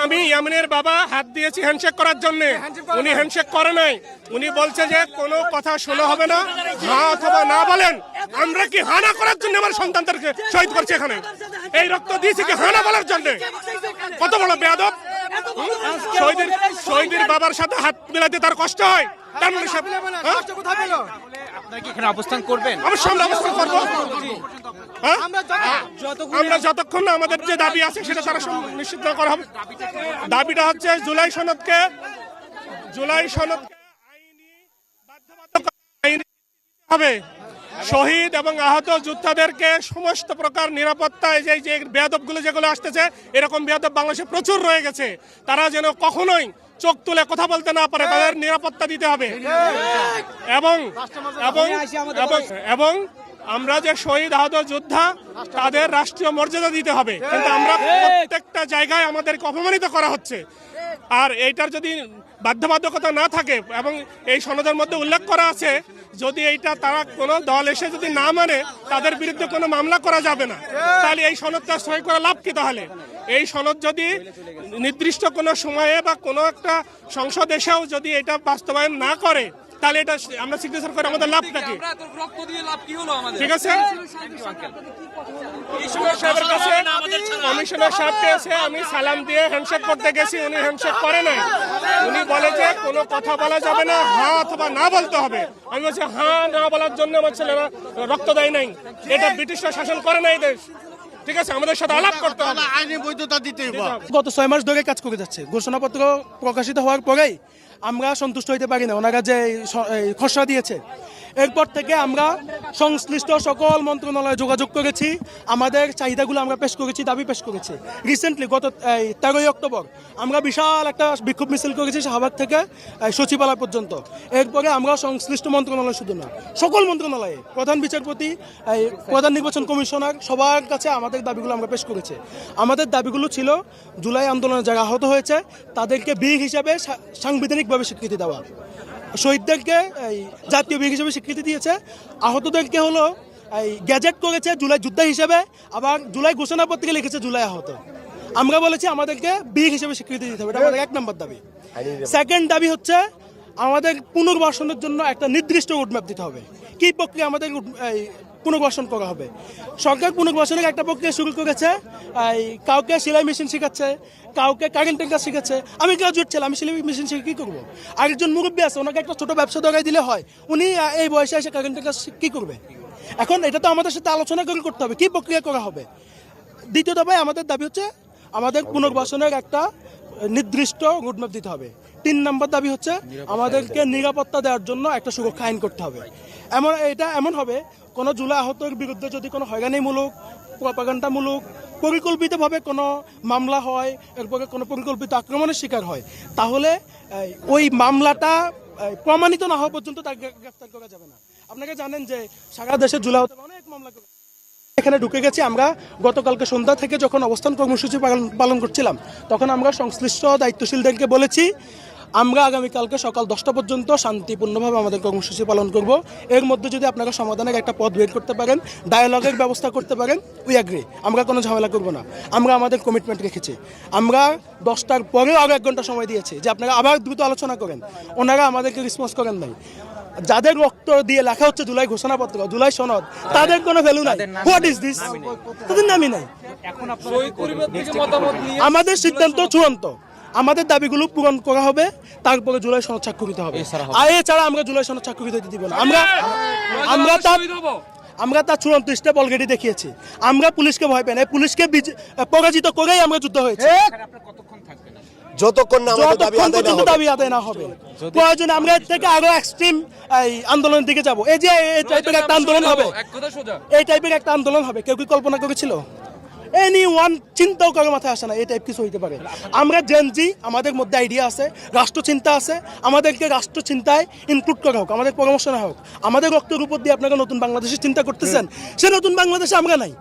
আমি ইয়ামিনের বাবা হাত দিয়েছি হ্যান্ডশেক করার জন্য, উনি হ্যান্ডশেক করে নাই। উনি বলছে যে কোনো কথা শোনা হবে না, হ্যাঁ অথবা না বলেন। আমরা কি হানা করার জন্য আমার সন্তানদেরকে শহীদ করছি এখানে? এই রক্ত দিয়েছি কি হানা বলার জন্য? কত বড় বেয়াদব! শহীদের বাবার সাথে হাত মিলাতে তার কষ্ট হয়। তার মানে আপনারা কি এখানে অবস্থান করবেন? অবশ্যই আমরা অবস্থান করবো। আমরা যতক্ষণ না আমাদের যে দাবি আছে সেটা তারা নিশ্চিত করা হবে। দাবিটা হচ্ছে জুলাই সনদকে আইনি বাধ্যবাধকতা হবে। শহীদ এবং আহত যোদ্ধাদেরকে সমস্ত প্রকার নিরাপত্তায় যে বেয়াদবগুলো যেগুলো আসতেছে, এরকম বেয়াদব বাংলাদেশে প্রচুর রয়ে গেছে। তারা যেন কখনোই চোখ তুলে কথা বলতে না পারে, তাদের নিরাপত্তা দিতে হবে। এবং এবং এবং আমরা যে শহীদ আহত যোদ্ধা তাদের রাষ্ট্রীয় মর্যাদা দিতে হবে। কিন্তু আমরা প্রত্যেকটা জায়গায় আমাদেরকে অপমানিত করা হচ্ছে। আর এইটার যদি বাধ্যবাধকতা না থাকে এবং এই সনদের মধ্যে উল্লেখ করা আছে, যদি এইটা তারা কোনো দল এসে যদি না মানে তাদের বিরুদ্ধে কোনো মামলা করা যাবে না, তাহলে এই সনদটা সই করে লাভ কি? তাহলে এই সনদ যদি নির্দিষ্ট কোনো সময়ে বা কোনো একটা সংসদ এসেও যদি এটা বাস্তবায়ন না করে, তাহলে এটা আমরা সিগনেচার করে আমাদের লাভটা কি? ঠিক আছে, কমিশনার সাহেবকে এসে আমি সালাম দিয়ে হ্যান্ডশেক করতে গেছি, উনি হ্যান্ডশেক করে নাই। উনি বলে যে কোনো কথা বলা যাবে না, হ্যাঁ অথবা না বলতে হবে। আমি বলছি হ্যাঁ না বলার জন্য আমার ছেলেরা রক্ত দেয় নাই। এটা ব্রিটিশরা শাসন করে নাই দেশ। ঠিক আছে, আমাদের সাথে আলাপ করতে হবে, আইনি বৈধতা দিতে হবে। গত 6 মাস ধরে কাজ করে যাচ্ছে। ঘোষণাপত্র প্রকাশিত হওয়ার পরেই আমরা সন্তুষ্ট হইতে পারি না। ওনারা যে খসড়া দিয়েছে, এরপর থেকে আমরা সংশ্লিষ্ট সকল মন্ত্রণালয়ে যোগাযোগ করেছি, আমাদের চাহিদাগুলো আমরা পেশ করেছি, দাবি পেশ করেছি। রিসেন্টলি গত 13ই অক্টোবর আমরা বিশাল একটা বিক্ষোভ মিছিল করেছি শাহবাগ থেকে সচিবালয় পর্যন্ত। এরপরে আমরা সংশ্লিষ্ট মন্ত্রণালয় শুধু না, সকল মন্ত্রণালয়ে প্রধান বিচারপতি, প্রধান নির্বাচন কমিশনার সবার কাছে আমাদের দাবিগুলো আমরা পেশ করেছি। আমাদের দাবিগুলো ছিল জুলাই আন্দোলনে যারা আহত হয়েছে তাদেরকে বীর হিসাবে সাংবিধানিকভাবে স্বীকৃতি দেওয়া, শহীদদেরকে জাতীয় বীর হিসেবে স্বীকৃতি দিয়েছে, আহতদেরকে হলো গ্যাজেট করেছে জুলাই যোদ্ধা হিসেবে, আবার জুলাই ঘোষণাপত্রে লিখেছে জুলাই আহত। আমরা বলেছি আমাদেরকে বীর হিসেবে স্বীকৃতি দিতে হবে, এটা আমাদের 1 নম্বর দাবি। সেকেন্ড দাবি হচ্ছে আমাদের পুনর্বাসনের জন্য একটা নির্দিষ্ট রোডম্যাপ দিতে হবে। কী প্রক্রিয়া আমাদের পুনর্বাসন করা হবে? সরকার পুনর্বাসনের একটা প্রক্রিয়া শুরু করেছে, কাউকে সেলাই মেশিন শেখাচ্ছে, কাউকে কারেন্টের কাজ শেখাচ্ছে। আমি গ্রাজুয়েট ছিলাম, আমি সেলাই মেশিন শিখে কী করবো? আরেকজন মুরব্বী আছে, ওনাকে একটা ছোটো ব্যবসা ধরাই দিলে হয়, উনি এই বয়সে এসে কারেন্টের কাজ কী করবে? এখন এটা তো আমাদের সাথে আলোচনা করে করতে হবে, কী প্রক্রিয়া করা হবে। দ্বিতীয় দফায় আমাদের দাবি হচ্ছে আমাদের পুনর্বাসনের একটা নির্দিষ্ট রোডম্যাপ দিতে হবে। 3 নম্বর দাবি হচ্ছে আমাদেরকে নিরাপত্তা দেওয়ার জন্য একটা সুরক্ষা আইন করতে হবে। এটা এমন হবে, কোনো জুলাই আহতের বিরুদ্ধে যদি কোনো হয়রানিমূলক, প্রপাগান্ডামূলক, পরিকল্পিতভাবে কোনো মামলা হয়, এরপরে কোনো পরিকল্পিত আক্রমণের শিকার হয়, তাহলে ওই মামলাটা প্রমাণিত না হওয়া পর্যন্ত তাকে গ্রেফতার করা যাবে না। আপনারা জানেন যে সারা দেশে জুলাই আহতের অনেক মামলা করে এখানে ঢুকে গেছি। আমরা গতকালকে সন্ধ্যা থেকে যখন অবস্থান কর্মসূচি পালন করছিলাম, তখন আমরা সংশ্লিষ্ট দায়িত্বশীলদেরকে বলেছি আমরা আগামীকালকে সকাল 10টা পর্যন্ত শান্তিপূর্ণভাবে আমাদের কর্মসূচি পালন করব। এর মধ্যে যদি আপনারা সমাধানের একটা পথ বের করতে পারেন, ডায়ালগের ব্যবস্থা করতে পারেন, উই অ্যাগ্রি, আমরা কোনো ঝামেলা করব না। আমরা আমাদের কমিটমেন্ট রেখেছি। আমরা 10টার পরেও আরও 1 ঘন্টা সময় দিয়েছি যে আপনারা আবার দ্রুত আলোচনা করেন। ওনারা আমাদেরকে রেসপন্স করেন নাই। যাদের রক্ত দিয়ে লেখা হচ্ছে জুলাই ঘোষণাপত্র, জুলাই সনদ, তাদের কোনো ভ্যালু নাই। What is this? তাদের নামই নাই। আমাদের সিদ্ধান্ত চূড়ান্ত, আমাদের দাবিগুলো পূরণ করা হবে, তারপরে জুলাই সনদ স্বাক্ষরিত হবে। আর এছাড়া আমরা জুলাই সনদ স্বাক্ষরিত দিতে দিব না। আমরা তার চূড়ান্ত স্টেপ অলরেডি দেখিয়েছি। আমরা পুলিশকে ভয় পাই না, পুলিশকে পরাজিত করেই আমরা যুদ্ধ হয়েছে। যতক্ষণ দাবি আদায় না হবে, প্রয়োজনে আমরা এর থেকে আরো এক্সট্রিম আন্দোলনের দিকে যাব। এই যে এই টাইপের একটা আন্দোলন হবে, এই টাইপের একটা আন্দোলন হবে, কেউ কি কল্পনা করেছিল? এনিওয়ান চিন্তাও করে মাথায় আসে না এই টাইপ কিছু হইতে পারে। আমরা জেনজি, আমাদের মধ্যে আইডিয়া আছে, রাষ্ট্রচিন্তা আছে, আমাদেরকে রাষ্ট্রচিন্তায় ইনক্লুড করা হোক, আমাদের পরামর্শ না হোক। আমাদের রক্তের উপর দিয়ে আপনারা নতুন বাংলাদেশের চিন্তা করতেছেন, সে নতুন বাংলাদেশে আমরা নাই।